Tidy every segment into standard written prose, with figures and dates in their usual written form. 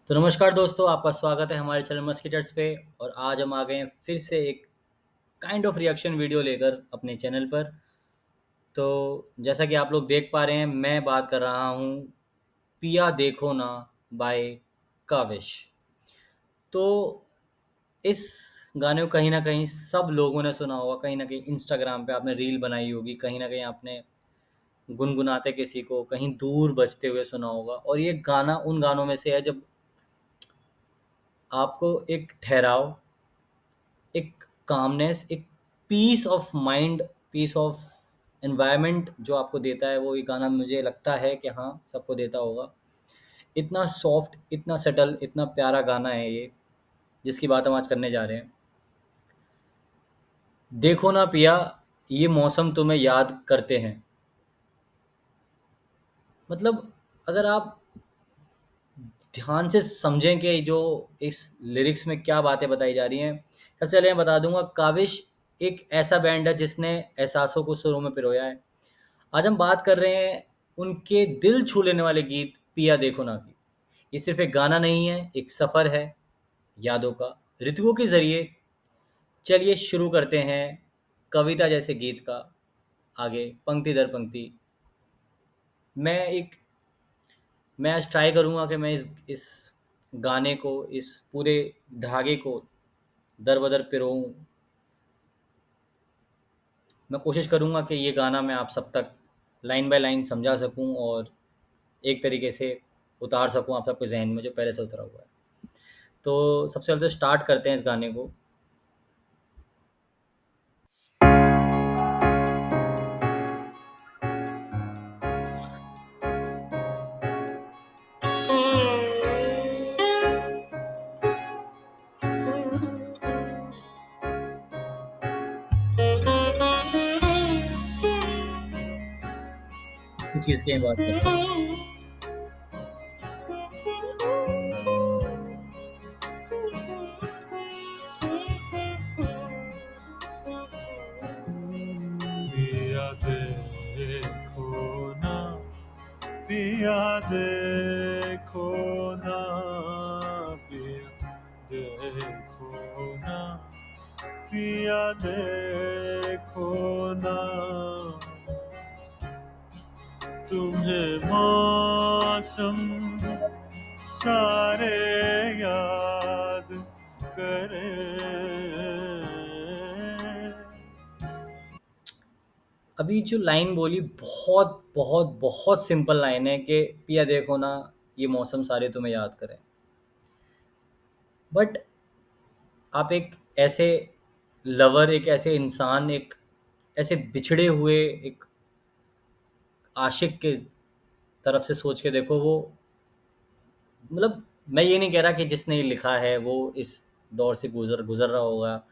तो नमस्कार दोस्तों, आपका स्वागत है हमारे चैनल मस्किटर्स पे। और आज हम आ गए हैं फिर से एक काइंड ऑफ रिएक्शन वीडियो लेकर अपने चैनल पर। तो जैसा कि आप लोग देख पा रहे हैं, मैं बात कर रहा हूँ पिया देखो ना बाय काविश। तो इस गाने को कहीं न कहीं सब लोगों ने सुना होगा, कहीं न कहीं इंस्टाग्राम पे आपने रील बनाई होगी, कहीं न कहीं आपने गुनगुनाते किसी को कहीं दूर बजते हुए सुना होगा। और ये गाना उन गानों में से है जब आपको एक ठहराव, एक कामनेस, एक peace of mind, peace of environment जो आपको देता है, वो ये गाना मुझे लगता है कि हाँ, सबको देता होगा। इतना सॉफ्ट, इतना सटल, इतना प्यारा गाना है ये, जिसकी बात हम आज करने जा रहे हैं। देखो ना पिया, ये मौसम तुम्हें याद करते हैं। मतलब अगर आप ध्यान से समझें कि जो इस लिरिक्स में क्या बातें बताई जा रही हैं। सबसे पहले मैं बता दूँगा, काविश एक ऐसा बैंड है जिसने एहसासों को सुरों में पिरोया है। आज हम बात कर रहे हैं उनके दिल छू लेने वाले गीत पिया देखो ना की। ये सिर्फ़ एक गाना नहीं है, एक सफ़र है यादों का, ऋतुओं के ज़रिए। चलिए शुरू करते हैं कविता जैसे गीत का, आगे पंक्ति दर पंक्ति। मैं एक मैं आज ट्राई करूँगा कि मैं इस गाने को, इस पूरे धागे को दर-बदर पिरोऊँ। मैं कोशिश करूँगा कि ये गाना मैं आप सब तक लाइन बाय लाइन समझा सकूँ और एक तरीके से उतार सकूँ आप सबके ज़हन में जो पहले से उतरा हुआ है। तो सबसे पहले तो स्टार्ट करते हैं इस गाने को। इसी चीज़ की मैं बात कर रहा हूँ। पिया देखो ना, पिया देखो ना, पिया देखो ना, पिया देखो ना, तुम्हें मौसम सारे याद करे। अभी जो लाइन बोली, बहुत, बहुत, बहुत सिंपल लाइन है कि पिया देखो ना, ये मौसम सारे तुम्हें याद करें। बट आप एक ऐसे लवर, एक ऐसे इंसान, एक ऐसे बिछड़े हुए एक आशिक के तरफ से सोच के देखो। वो मतलब मैं ये नहीं कह रहा कि जिसने ये लिखा है वो इस दौर से गुज़र गुज़र रहा होगा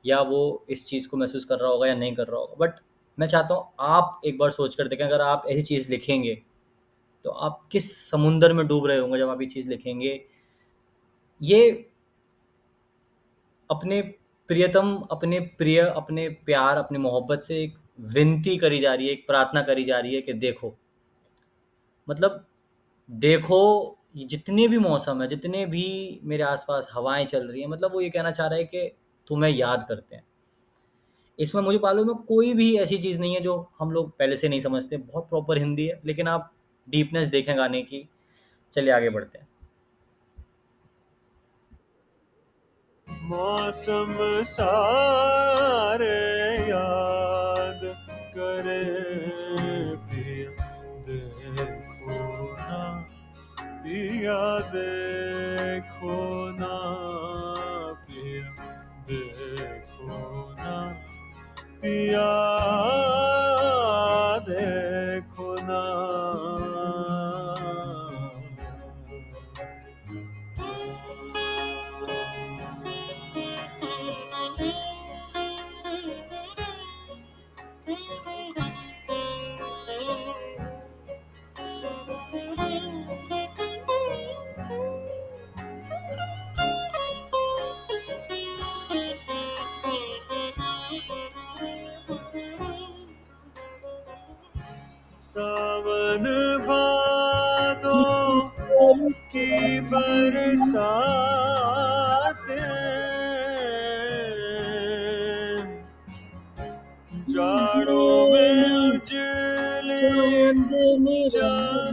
या वो इस चीज़ को महसूस कर रहा होगा या नहीं कर रहा होगा। बट मैं चाहता हूँ आप एक बार सोच कर देखें, अगर आप ऐसी चीज़ लिखेंगे, तो आप किस समुंदर में डूब रहे होंगे जब आप ये चीज़ लिखेंगे। ये अपने प्रियतम, अपने प्रिय, अपने प्यार, अपनी मोहब्बत से एक विनती करी जा रही है, एक प्रार्थना करी जा रही है कि देखो, मतलब देखो, ये जितने भी मौसम है, जितने भी मेरे आस-पास हवाएँ चल रही हैं, मतलब वो ये कहना चाह रहा है कि तुम्हें याद करते हैं। इसमें मुझे मालूम है कोई भी ऐसी चीज़ नहीं है जो हम लोग पहले से नहीं समझते, बहुत प्रॉपर हिंदी है, लेकिन आप डीपनेस देखें गाने की। चलिए आगे बढ़ते हैं। मौसम सारे याद करे, पिया देखो ना, पिया देखो ना, पिया देखो ना, पिया देखो ना। सावन भादो की बरसात बरसाते, जाड़ों में उजले चांदनी रात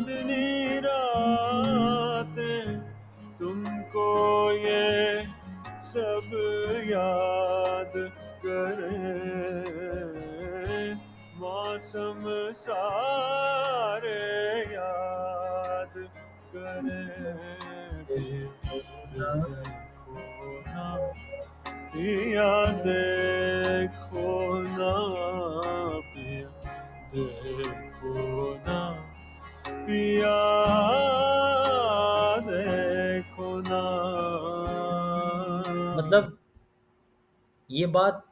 चांदनी रातें, तुमको ये सब याद करे, मौसम सारे याद करे, देखो ना पिया, देखो ना पिया, देखो ना पिया, देखो ना। मतलब ये बात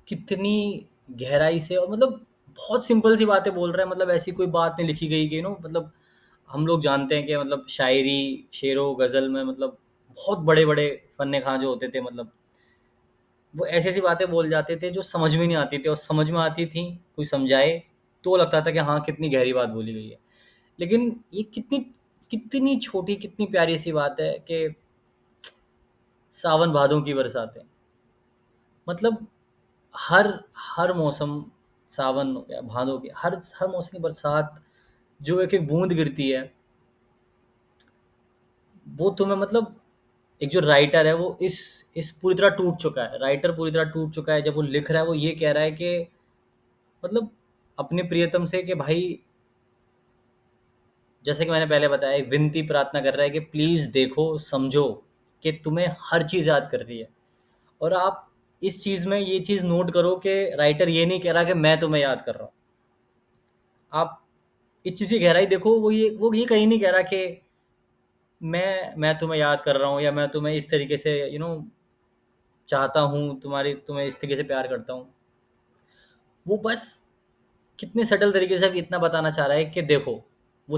कितनी गहराई से, और मतलब बहुत सिंपल सी बातें बोल रहा है, मतलब ऐसी कोई बात नहीं लिखी गई कि मतलब हम लोग जानते हैं कि मतलब शायरी, शेरो गज़ल में मतलब बहुत बड़े-बड़े फन्ने खां जो होते थे, मतलब वो ऐसी-ऐसी बातें बोल जाते थे जो समझ में नहीं आती थी, और समझ में आती थी, कोई समझाए तो लगता था कि हाँ, कितनी गहरी बात बोली गई है। लेकिन ये कितनी कितनी छोटी, कितनी प्यारी-सी बात है कि सावन भादों की बरसातें। मतलब हर हर मौसम, सावन हो गया, भादों की हर हर मौसम की बरसात, जो एक-एक बूँद गिरती है, वो तुम्हें मतलब एक जो राइटर है वो इस पूरी तरह टूट चुका है। राइटर पूरी तरह टूट चुका है, जब वो लिख रहा है वो ये कह रहा है कि मतलब अपने प्रियतम से कि भाई, जैसे कि मैंने पहले बताया, एक विनती प्रार्थना कर रहा है कि प्लीज़ देखो, समझो कि तुम्हें हर चीज़ याद कर रही है। और आप इस चीज़ में ये चीज़ नोट करो कि राइटर ये नहीं कह रहा कि मैं तुम्हें याद कर रहा हूँ। आप इस चीज़ की गहराई देखो, वो ये कहीं नहीं कह रहा कि मैं तुम्हें याद कर रहा हूँ, या मैं तुम्हें इस तरीके से चाहता हूँ, तुम्हें इस तरीके से प्यार करता हूँ। वो बस कितने सटल तरीके से इतना बताना चाह रहा है कि देखो, वो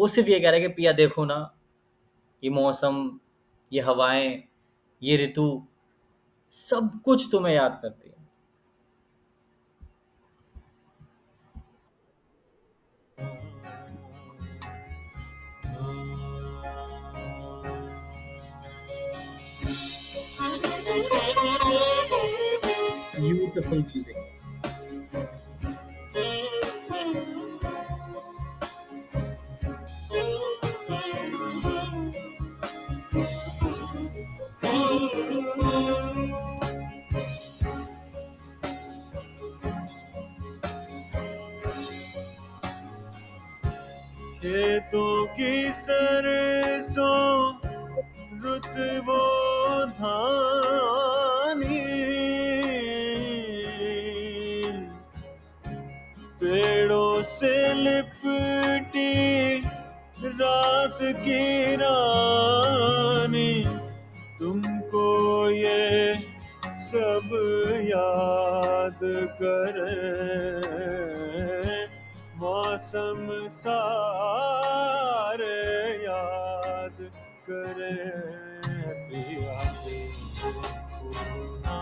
सिर्फ़ ये कह रहा है कि पिया देखो ना, ये मौसम, ये हवाएँ, ये ऋतु, सब कुछ तुम्हें याद करती है। Beautiful music. खेतों की सरसों रुत वो धानी, पेड़ों से लिपटी रात की रानी, तुमको ये सब याद करे, मौसम सारे याद करे, पिया देखो ना,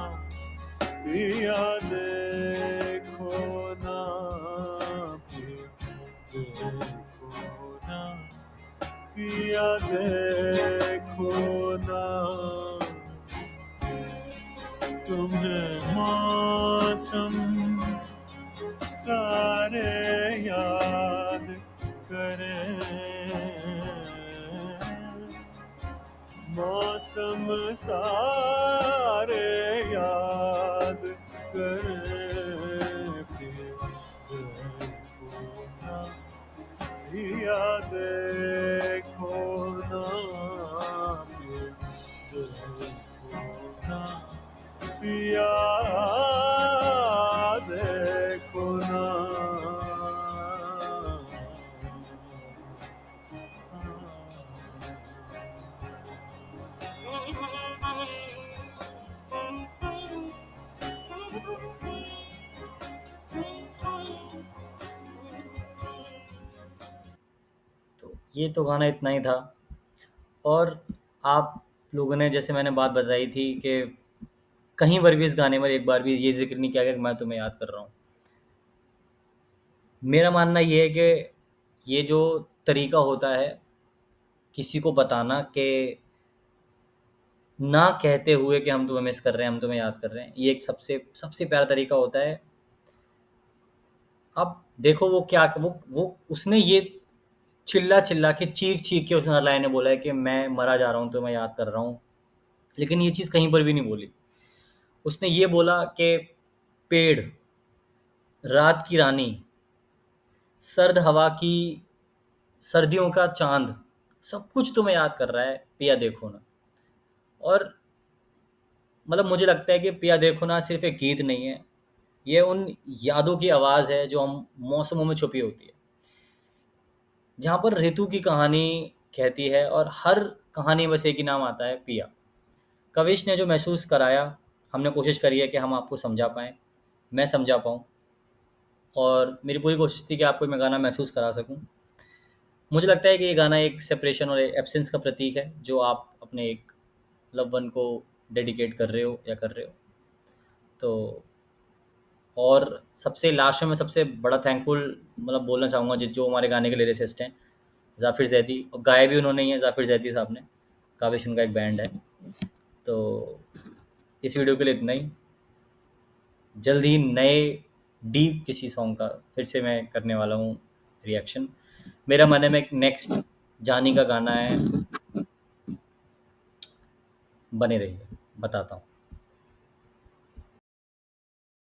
पिया देखो ना, पिया देखो ना, पिया देखो ना, तुम्हें मौसम सारे याद करे, मौसम सारे याद करे, देखो ना, पिया देखो ना, देखो ना, पिया देखो ना। तो ये तो गाना इतना ही था। और आप लोगों ने, जैसे मैंने बात बताई थी कि कहीं पर भी इस गाने में एक बार भी ये ज़िक्र नहीं किया कि मैं तुम्हें याद कर रहा हूँ। मेरा मानना ये है कि ये जो तरीका होता है किसी को बताना कि ना कहते हुए कि हम तुम्हें मिस कर रहे हैं, हम तुम्हें याद कर रहे हैं। ये एक सबसे सबसे प्यारा तरीका होता है। अब देखो वो क्या वो उसने ये चिल्ला-चिल्ला के, चीख-चीख के उस नालायक ने बोला है कि मैं मरा जा रहा हूँ, तुम्हें याद कर रहा हूँ। लेकिन ये चीज़ कहीं पर भी नहीं बोली। उसने ये बोला कि पेड़, रात की रानी, सर्द हवा की, सर्दियों का चाँद, सब कुछ तुम्हें याद कर रहा है, पिया देखो ना। और मतलब मुझे लगता है कि पिया देखो ना सिर्फ़ एक गीत नहीं है, ये उन यादों की आवाज़ है जो हम मौसमों में छुपी होती है। जहाँ पर ऋतु की कहानी कहती है और हर कहानी में बस एक ही नाम आता है, पिया। कविश ने जो महसूस कराया, हमने कोशिश करी है कि हम आपको समझा पाएँ, मैं समझा पाऊँ, और मेरी पूरी कोशिश थी कि आपको मैं गाना महसूस करा सकूँ। मुझे लगता है कि ये गाना एक सेपरेशन और एब्सेंस का प्रतीक है, जो आप अपने एक लव्ड वन को डेडिकेट कर रहे हो या कर रहे हो। तो और सबसे लास्ट में मैं सबसे बड़ा थैंकफुल मतलब बोलना चाहूँगा जो हमारे गाने के लिरिसिस्ट हैं, ज़ाकिर ज़ैदी, और गाया भी उन्होंने ही है, ज़ाकिर ज़ैदी साहब ने। काविश उनका एक बैंड है। तो इस वीडियो के लिए इतना ही। जल्द ही नए डीप किसी सॉन्ग का फिर से मैं करने वाला हूँ रिएक्शन। मेरा मन है मैं नेक्स्ट जानी का गाना है, बने रहिए, बताता हूँ।